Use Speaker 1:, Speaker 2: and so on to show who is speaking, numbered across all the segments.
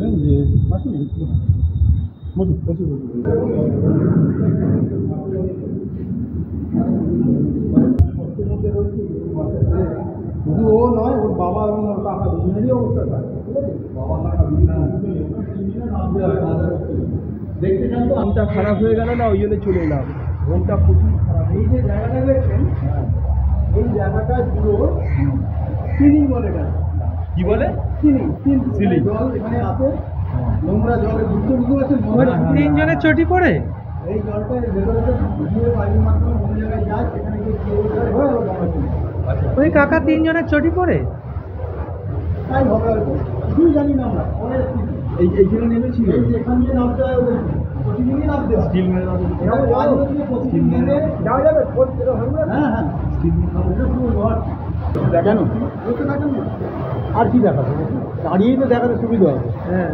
Speaker 1: বললেন যে শুধু ও নয়, ওর বাবা এবং ওর কাকা দুজনেরই অবস্থা দেখতে চান তো। মনটা খারাপ হয়ে গেল না, ওই জন্য চলে এলাম। মনটা প্রচুর খারাপ। এই যে জায়গাটা দেখছেন, এই জায়গাটা পুরো সিলিং বলে গেল। কি বলে? সিলিং জল এখানে আছে, নোংরা জলে বুঝতে পারছেন।
Speaker 2: 3 জনের চটি পড়ে
Speaker 1: এই জলটা ভেতরে দিয়ে পাইপের মাধ্যমে কোন জায়গায় যায়, সেখানে গিয়ে
Speaker 2: ওই কাকা 3 জনের চটি পড়ে।
Speaker 1: তাই হবে হয়তো, কিছুই জানি না আমরা। এইখানে নেমেছিল, এখান দিয়ে নামতে হয় ওদের, প্রতিদিনই নামতে হয়। স্টিল মেরে যাওয়া যাবে। হ্যাঁ হ্যাঁ, কেন আর কি দেখাবে? দাঁড়িয়েই তো দেখাতে সুবিধা হবে। হ্যাঁ,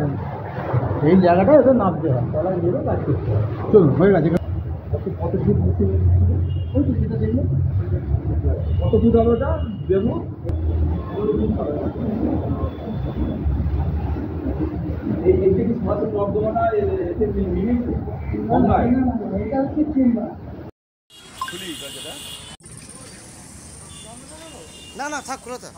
Speaker 1: এই জায়গাটা ওদের নামতে হয়, তলায় গেলে কাজ করতে হয়। চলুন, হয়ে গেছে। কত ফুট ওই তো সেটা দেখলে কত ফুট হবে ওটা দেবো। এইটা কি সমাজের বর্ধমানা
Speaker 2: না না থাক খোলা থাক।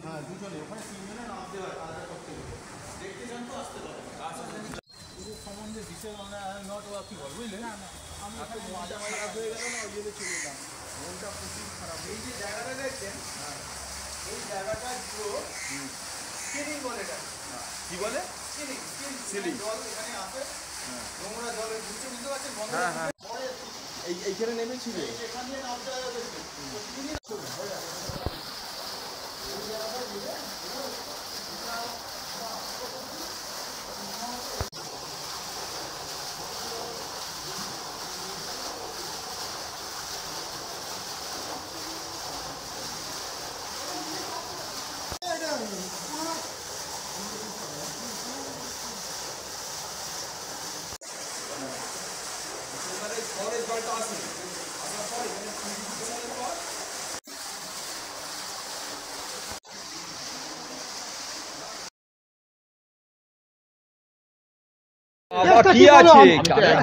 Speaker 1: হ্যাঁ, দুজনে ওখানে 3 জনে নামতে হয়, আলাদা করতে হবে। দেখতে চান তো আসতে পারে। পুরো সম্বন্ধে বিশেষ নট কি বল, বুঝলেন? আমি মনটা খারাপ হয়ে গেল না, ওই জন্য চলে এলাম। মনটা প্রচুর খারাপ। এই যে জায়গাটা দেখছেন, এই জায়গাটা পুরো সিলিং বলে গেছে। কি বলে? সিলিং জল এখানে আছে, নোংরা জলের বুঝতে পারছেন। হ্যাঁ হ্যাঁ, এইখানে নেমেছিল, এখান দিয়ে নামতে হয় ওদেরকে।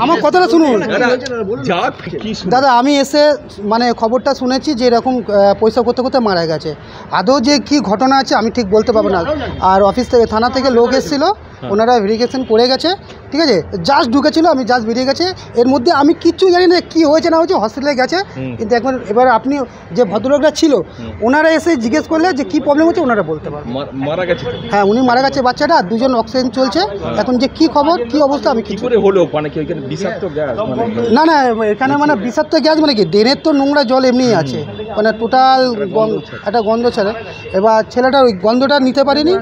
Speaker 3: আমার কথাটা শুনুন দাদা। আমি এসে মানে খবরটা শুনেছি যে এরকম পয়সা করতে করতে মারা গেছে। আদৌ যে কি ঘটনা আছে আমি ঠিক বলতে পারবো না। আর অফিস থেকে, থানা থেকে লোক এসেছিলো, ওনারা ভেরিফিকেশন করে গেছে, ঠিক আছে। জাস্ট ঢুকেছিল, আমি জাস্ট বেরিয়ে গেছে। এর মধ্যে আমি কিচ্ছু জানি না কী হয়েছে না হয়েছে, হসপিটালে গেছে। কিন্তু এবার আপনি যে ভদ্রলোকরা ছিল, ওনারা এসে জিজ্ঞেস করলে যে কী প্রবলেম হচ্ছে, ওনারা বলতে পারবেন।
Speaker 4: মারা গেছে?
Speaker 3: হ্যাঁ, উনি মারা গেছে। বাচ্চাটা 2 জন অক্সিজেন চলছে। এখন যে কি খবর, কি অবস্থা আমি কিছু
Speaker 4: হলো মানে কি ওইখানে বিষাক্ত গ্যাস?
Speaker 3: না না, এখানে মানে বিষাক্ত গ্যাস মানে কি, ড্রেনের তো নোংরা জল এমনিই আছে, মানে টোটাল একটা গন্ধ ছেলে। এবার ছেলেটা ওই গন্ধটা নিতে পারেনি,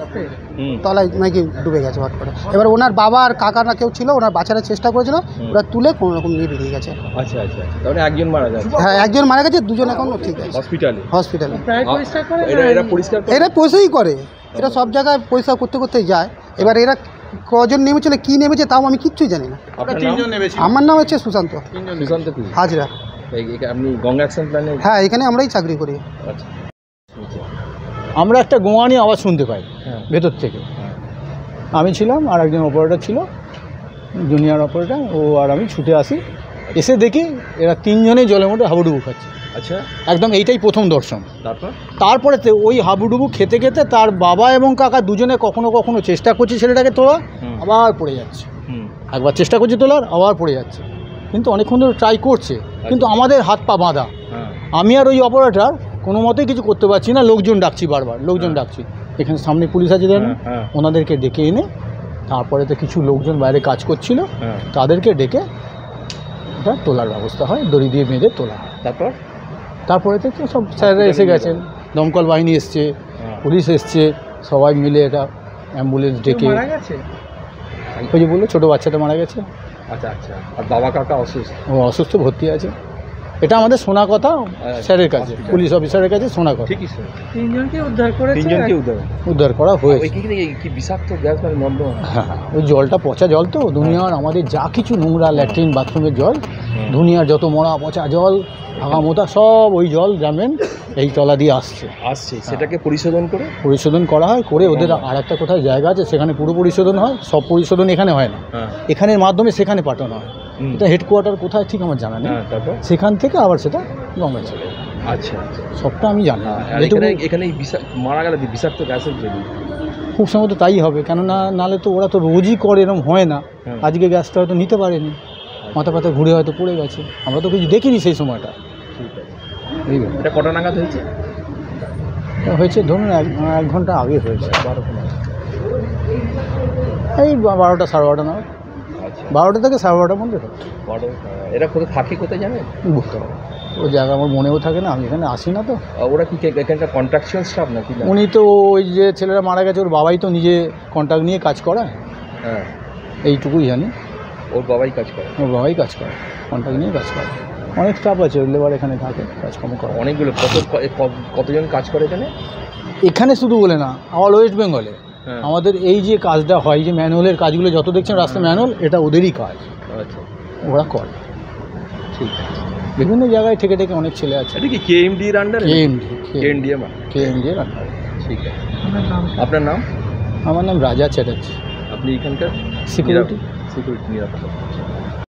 Speaker 3: তলায় নাকি ডুবে গেছে হট করে। এবার ওনার বাবা আর কাকা না কেউ ছিল, ওনার বাঁচানোর চেষ্টা করেছিল, ওরা তুলে কোনো রকম নিয়ে বেরিয়ে গেছে।
Speaker 4: আচ্ছা আচ্ছা, তাহলে একজন মারা গেছে?
Speaker 3: হ্যাঁ, একজন মারা গেছে, 2 জন এখন ঠিক আছে
Speaker 4: হসপিটালে।
Speaker 3: এরা পয়সাই করে, এরা সব জায়গায় পয়সা করতে করতে যায়। এবার এরা কজন নেমেছিল, কি নেমেছে তাও আমি কিচ্ছুই জানি না। আমার নাম হচ্ছে সুশান্ত হাজরা।
Speaker 4: আপনি গঙ্গা অ্যাকশন প্ল্যানে?
Speaker 3: হ্যাঁ, এখানে আমরাই চাকরি করি।
Speaker 4: আচ্ছা,
Speaker 1: আমরা একটা গোয়ানি আওয়াজ শুনতে পাই ভেতর থেকে। আমি ছিলাম, আর একজন অপারেটর ছিল, জুনিয়র অপারেটর, ও আর আমি ছুটে আসি। এসে দেখি এরা 3 জনে জলের মধ্যে হাবুডুবু খাচ্ছে।
Speaker 4: আচ্ছা,
Speaker 1: একদম এইটাই প্রথম দর্শন।
Speaker 4: তারপরে
Speaker 1: ওই হাবুডুবু খেতে খেতে তার বাবা এবং কাকা দুজনে কখনো কখনো চেষ্টা করছে ছেলেটাকে তোলার, আবার পড়ে যাচ্ছে। একবার চেষ্টা করছে তোলার, আবার পড়ে যাচ্ছে। কিন্তু অনেকক্ষণ ধরে ট্রাই করছে, কিন্তু আমাদের হাত পা বাঁধা। আমি আর ওই অপারেটর কোনো মতেই কিছু করতে পারছি না। লোকজন ডাকছি, বারবার লোকজন ডাকছি। এখানে সামনে পুলিশ আছে, দেন ওনাদেরকে ডেকে এনে
Speaker 5: তারপরে তো কিছু লোকজন বাইরে কাজ করছিল,
Speaker 4: হ্যাঁ,
Speaker 5: তাদেরকে ডেকে এটা তোলার ব্যবস্থা হয়, দড়ি দিয়ে বেঁধে তোলা হয়। তারপরে তো সব স্যাররা এসে গেছেন, দমকল বাহিনী এসছে, পুলিশ এসছে, সবাই মিলে এটা অ্যাম্বুলেন্স ডেকে।
Speaker 2: মারা গেছে?
Speaker 5: ওই যে বললো ছোটো বাচ্চাটা মারা গেছে,
Speaker 4: আচ্ছা আচ্ছা। আর বাবা কাকা অসুস্থ?
Speaker 5: ও অসুস্থ, ভর্তি আছে। এটা আমাদের শোনা কথা, স্যারের কাছে, পুলিশ অফিসারের কাছে শোনা কথা।
Speaker 4: ঠিকই স্যার,
Speaker 2: তিনজনকে উদ্ধার করেছে।
Speaker 4: তিনজনকে
Speaker 5: উদ্ধার করা হয়েছে।
Speaker 4: ওই কি বিষাক্ত গ্যাস মানে নর্দমা?
Speaker 5: হ্যাঁ, ওই জলটা পচা জল তো, দুনিয়ার আমাদের যা কিছু নোংরা ল্যাট্রিন বাথরুমের জল, দুনিয়ার যত মরা পচা জল আগামোতা সব ওই জল জানবেন এই তলা দিয়ে আসছে।
Speaker 4: সেটাকে পরিশোধন
Speaker 5: করা হয়, করে ওদের আর একটা কোথায় জায়গা আছে সেখানে পুরো পরিশোধন হয়। সব পরিশোধন এখানে হয় না, এখানের মাধ্যমে সেখানে পাঠানো হয়। এটা হেডকোয়ার্টার কোথায় ঠিক আমার জানা নেই, সেখান থেকে আবার সেটা গঙ্গায় চলে যায়।
Speaker 4: আচ্ছা,
Speaker 5: সবটা আমি জানি না।
Speaker 4: এখানে মারা গেলে বিষাক্ত গ্যাসের জন্য
Speaker 5: খুব সম্ভবত তাই হবে, কেননা নালে তো ওরা তো রোজই করে, এরকম হয় না। আজকে গ্যাসটা হয়তো নিতে পারেনি, মাথা পাতা ঘুরে হয়তো পড়ে গেছে, আমরা তো কিছু দেখিনি সেই সময়টা।
Speaker 4: এটা কটা নাগাদ হয়েছে?
Speaker 5: হয়েছে ধরুন 1 ঘন্টা আগে হয়েছে, 12টা এই 12টা সাড়ে 12টা নাগাদ। 12টা থেকে সাড়ে 12টার মধ্যে।
Speaker 4: এরা কোথায় থাকে কোথায় জানেন?
Speaker 5: বুঝতে পারবো, ওই জায়গা আমার মনেও থাকে না, আমি এখানে আসি না তো।
Speaker 4: ওরা কি এখানকার কন্ট্রাকশন স্টাফ নাকি?
Speaker 5: উনি তো ওই যে ছেলেরা মারা গেছে ওর বাবাই তো নিজে কন্ট্রাক্ট নিয়ে কাজ করায়।
Speaker 4: হ্যাঁ,
Speaker 5: এইটুকুই জানি,
Speaker 4: ওর বাবাই কাজ করে।
Speaker 5: কন্ট্রাক্ট নিয়ে কাজ করে। অনেক স্টাফ আছে, ওই লেবার এখানে থাকে, কাজকর্ম করে
Speaker 4: অনেকগুলো। কতজন কাজ করে
Speaker 5: এখানে শুধু বলে না, অল ওয়েস্ট বেঙ্গলে আমাদের এই যে কাজটা হয়, যে ম্যানুয়ালের কাজগুলো যত দেখছেন রাস্তা ম্যানুয়াল, এটা ওদেরই কাজ।
Speaker 4: আচ্ছা,
Speaker 5: ওরা করে। ঠিক আছে, বিভিন্ন জায়গায় থেকে অনেক ছেলে আছে।
Speaker 4: এটা কি কেএমডির আন্ডারে? কেএমডি এর
Speaker 5: আন্ডারে।
Speaker 4: ঠিক আছে। আপনার নাম?
Speaker 5: আমার নাম রাজা চ্যাটার্জি।
Speaker 4: আপনি এখানকার
Speaker 5: সিকিউরিটি
Speaker 4: নিরাপত্তা।